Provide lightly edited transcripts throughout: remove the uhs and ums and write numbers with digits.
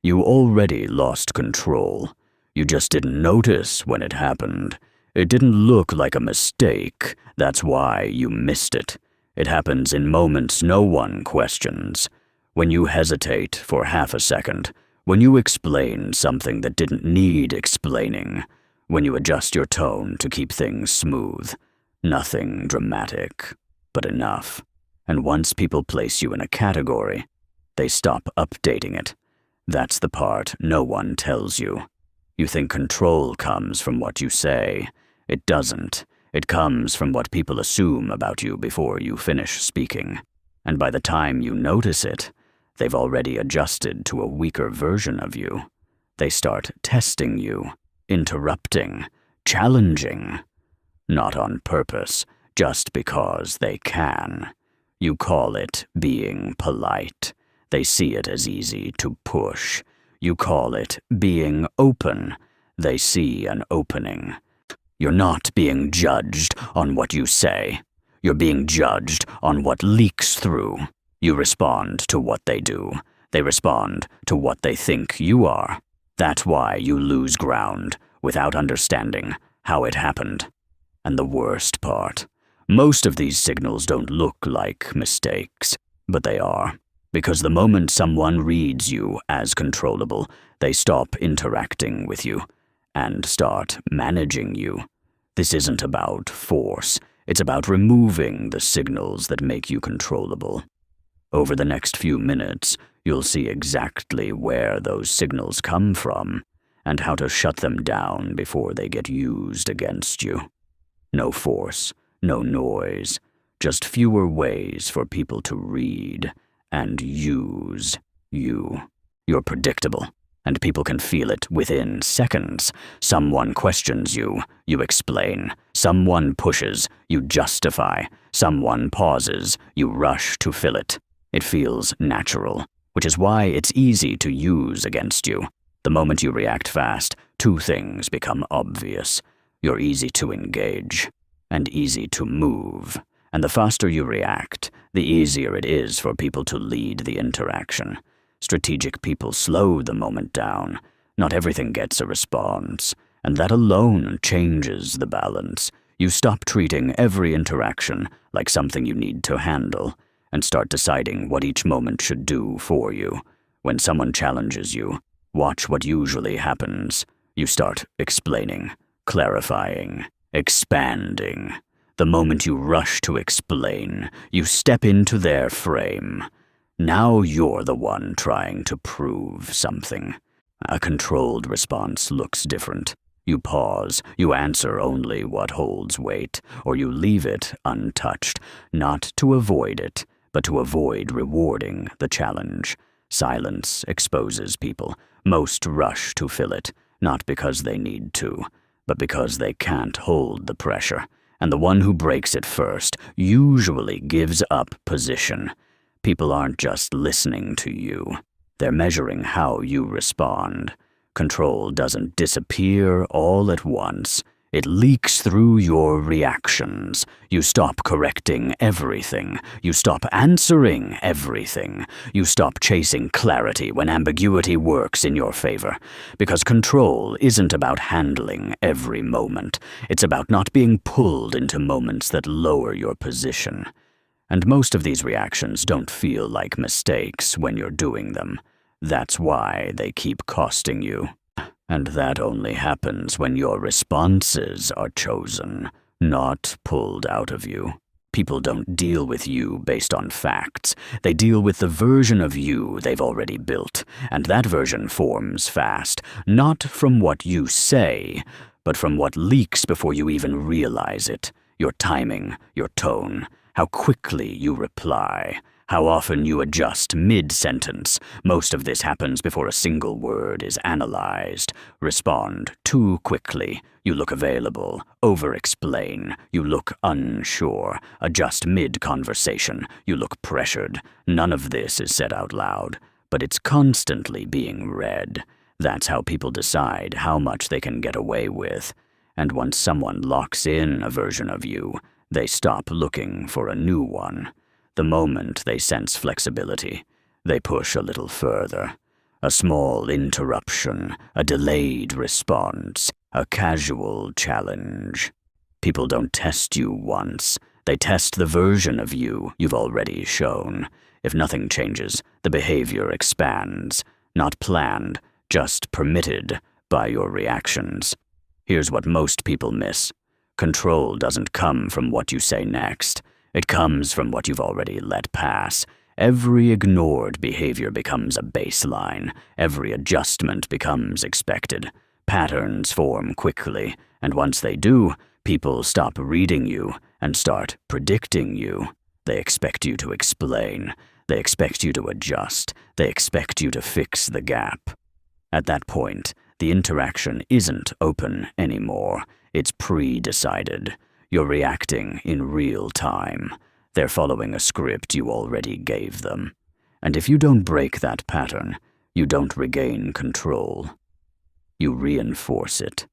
You already lost control. You just didn't notice when it happened. It didn't look like a mistake. That's why you missed it. It happens in moments no one questions. When you hesitate for half a second. When you explain something that didn't need explaining. When you adjust your tone to keep things smooth. Nothing dramatic, but enough. And once people place you in a category, they stop updating it. That's the part no one tells you. You think control comes from what you say. It doesn't. It comes from what people assume about you before you finish speaking. And by the time you notice it, they've already adjusted to a weaker version of you. They start testing you, interrupting, challenging. Not on purpose, just because they can. You call it being polite. They see it as easy to push. You call it being open. They see an opening. You're not being judged on what you say. You're being judged on what leaks through. You respond to what they do. They respond to what they think you are. That's why you lose ground without understanding how it happened. And the worst part, most of these signals don't look like mistakes, but they are. Because the moment someone reads you as controllable, they stop interacting with you and start managing you. This isn't about force. It's about removing the signals that make you controllable. Over the next few minutes, you'll see exactly where those signals come from and how to shut them down before they get used against you. No force, no noise, just fewer ways for people to read and use you. You're predictable, and people can feel it within seconds. Someone questions you, you explain. Someone pushes, you justify. Someone pauses, you rush to fill it. It feels natural, which is why it's easy to use against you. The moment you react fast, two things become obvious. You're easy to engage and easy to move. And the faster you react, the easier it is for people to lead the interaction. Strategic people slow the moment down. Not everything gets a response, and that alone changes the balance. You stop treating every interaction like something you need to handle, and start deciding what each moment should do for you. When someone challenges you, watch what usually happens. You start explaining, clarifying, expanding. The moment you rush to explain, you step into their frame. Now you're the one trying to prove something. A controlled response looks different. You pause, you answer only what holds weight, or you leave it untouched, not to avoid it, but to avoid rewarding the challenge. Silence exposes people. Most rush to fill it, not because they need to, but because they can't hold the pressure. And the one who breaks it first usually gives up position. People aren't just listening to you. They're measuring how you respond. Control doesn't disappear all at once. It leaks through your reactions. You stop correcting everything. You stop answering everything. You stop chasing clarity when ambiguity works in your favor. Because control isn't about handling every moment. It's about not being pulled into moments that lower your position. And most of these reactions don't feel like mistakes when you're doing them. That's why they keep costing you. And that only happens when your responses are chosen, not pulled out of you. People don't deal with you based on facts. They deal with the version of you they've already built, and that version forms fast, not from what you say, but from what leaks before you even realize it. Your timing, your tone, how quickly you reply, how often you adjust mid-sentence. Most of this happens before a single word is analyzed. Respond too quickly. You look available. Over-explain. You look unsure. Adjust mid-conversation. You look pressured. None of this is said out loud, but it's constantly being read. That's how people decide how much they can get away with. And once someone locks in a version of you, they stop looking for a new one. The moment they sense flexibility, they push a little further. A small interruption, a delayed response, a casual challenge. People don't test you once. They test the version of you you've already shown. If nothing changes, the behavior expands. Not planned, just permitted by your reactions. Here's what most people miss. Control doesn't come from what you say next. It comes from what you've already let pass. Every ignored behavior becomes a baseline. Every adjustment becomes expected. Patterns form quickly, and once they do, people stop reading you and start predicting you. They expect you to explain. They expect you to adjust. They expect you to fix the gap. At that point, the interaction isn't open anymore. It's pre-decided. You're reacting in real time. They're following a script you already gave them. And if you don't break that pattern, you don't regain control. You reinforce it.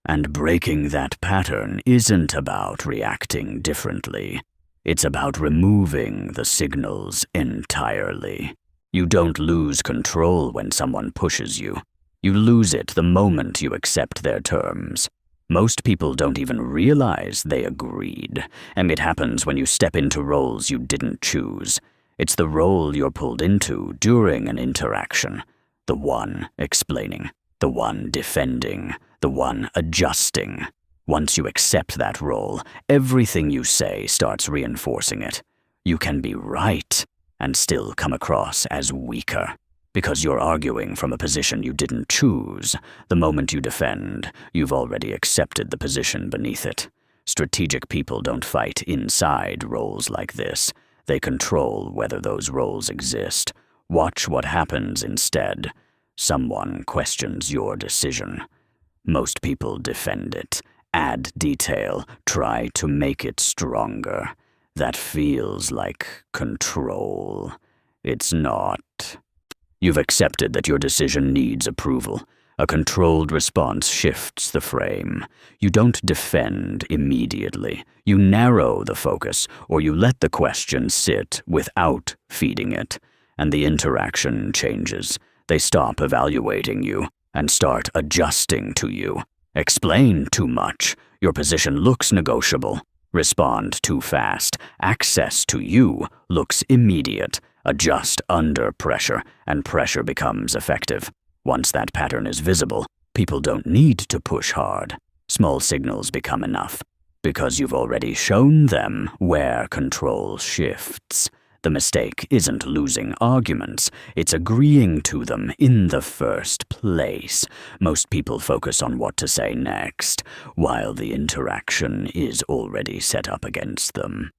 And breaking that pattern isn't about reacting differently. It's about removing the signals entirely. You don't lose control when someone pushes you. You lose it the moment you accept their terms. Most people don't even realize they agreed, and it happens when you step into roles you didn't choose. It's the role you're pulled into during an interaction. The one explaining, the one defending, the one adjusting. Once you accept that role, everything you say starts reinforcing it. You can be right and still come across as weaker. Because you're arguing from a position you didn't choose. The moment you defend, you've already accepted the position beneath it. Strategic people don't fight inside roles like this. They control whether those roles exist. Watch what happens instead. Someone questions your decision. Most people defend it, add detail, try to make it stronger. That feels like control. It's not. You've accepted that your decision needs approval. A controlled response shifts the frame. You don't defend immediately. You narrow the focus, or you let the question sit without feeding it. And the interaction changes. They stop evaluating you and start adjusting to you. Explain too much. Your position looks negotiable. Respond too fast. Access to you looks immediate. Adjust under pressure, and pressure becomes effective. Once that pattern is visible, people don't need to push hard. Small signals become enough, because you've already shown them where control shifts. The mistake isn't losing arguments, it's agreeing to them in the first place. Most people focus on what to say next, while the interaction is already set up against them.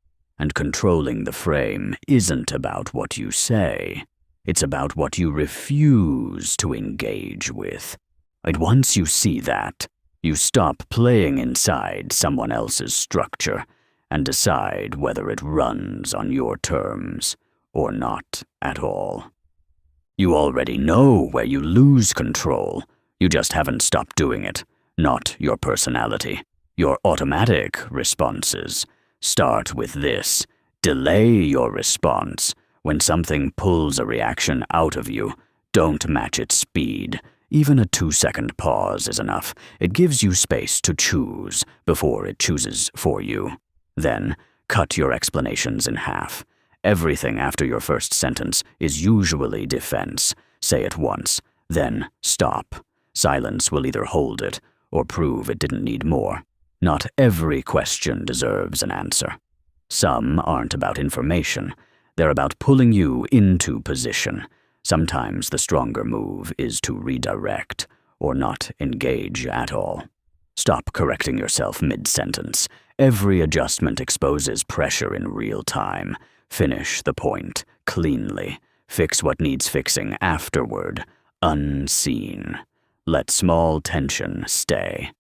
And controlling the frame isn't about what you say. It's about what you refuse to engage with. And once you see that, you stop playing inside someone else's structure and decide whether it runs on your terms or not at all. You already know where you lose control. You just haven't stopped doing it. Not your personality. Your automatic responses. Start with this. Delay your response. When something pulls a reaction out of you, don't match its speed. Even a 2-second pause is enough. It gives you space to choose before it chooses for you. Then, cut your explanations in half. Everything after your first sentence is usually defense. Say it once, then stop. Silence will either hold it or prove it didn't need more. Not every question deserves an answer. Some aren't about information. They're about pulling you into position. Sometimes the stronger move is to redirect or not engage at all. Stop correcting yourself mid-sentence. Every adjustment exposes pressure in real time. Finish the point cleanly. Fix what needs fixing afterward, unseen. Let small tension stay.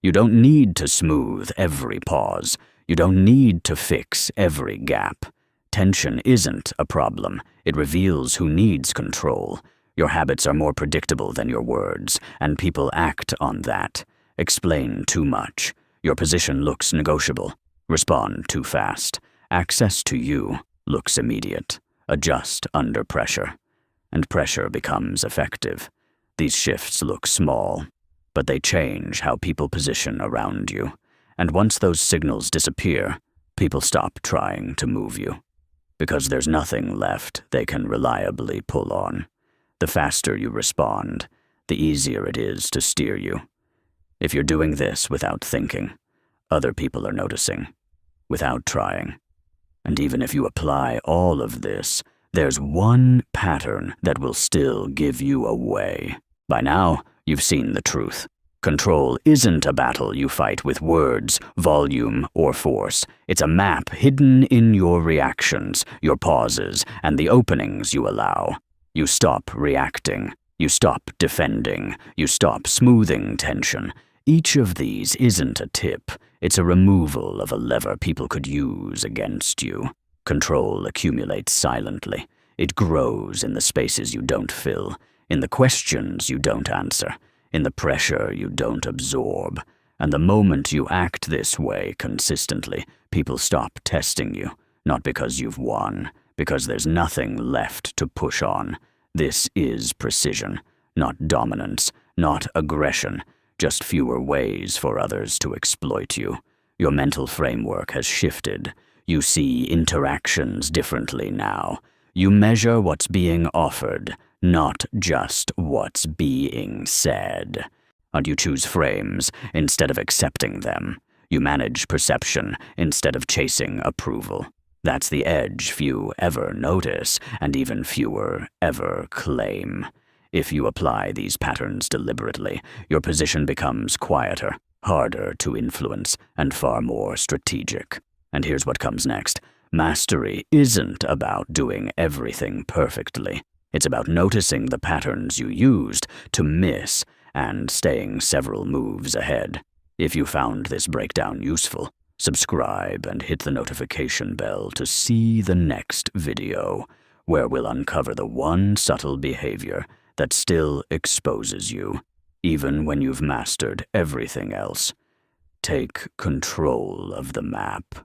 You don't need to smooth every pause. You don't need to fix every gap. Tension isn't a problem. It reveals who needs control. Your habits are more predictable than your words, and people act on that. Explain too much. Your position looks negotiable. Respond too fast. Access to you looks immediate. Adjust under pressure. and pressure becomes effective. These shifts look small, but they change how people position around you. And once those signals disappear, people stop trying to move you, because there's nothing left they can reliably pull on. The faster you respond, the easier it is to steer you. If you're doing this without thinking, other people are noticing, without trying. And even if you apply all of this, there's one pattern that will still give you away. By now, you've seen the truth. Control isn't a battle you fight with words, volume, or force. It's a map hidden in your reactions, your pauses, and the openings you allow. You stop reacting. You stop defending. You stop smoothing tension. Each of these isn't a tip. It's a removal of a lever people could use against you. Control accumulates silently. It grows in the spaces you don't fill, in the questions you don't answer, in the pressure you don't absorb. And the moment you act this way consistently, people stop testing you, not because you've won, because there's nothing left to push on. This is precision, not dominance, not aggression, just fewer ways for others to exploit you. Your mental framework has shifted. You see interactions differently now. You measure what's being offered, not just what's being said. And you choose frames instead of accepting them. You manage perception instead of chasing approval. That's the edge few ever notice, and even fewer ever claim. If you apply these patterns deliberately, your position becomes quieter, harder to influence, and far more strategic. And here's what comes next. Mastery isn't about doing everything perfectly. It's about noticing the patterns you used to miss and staying several moves ahead. If you found this breakdown useful, subscribe and hit the notification bell to see the next video, where we'll uncover the one subtle behavior that still exposes you, even when you've mastered everything else. Take control of the map,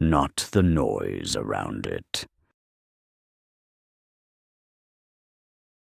not the noise around it.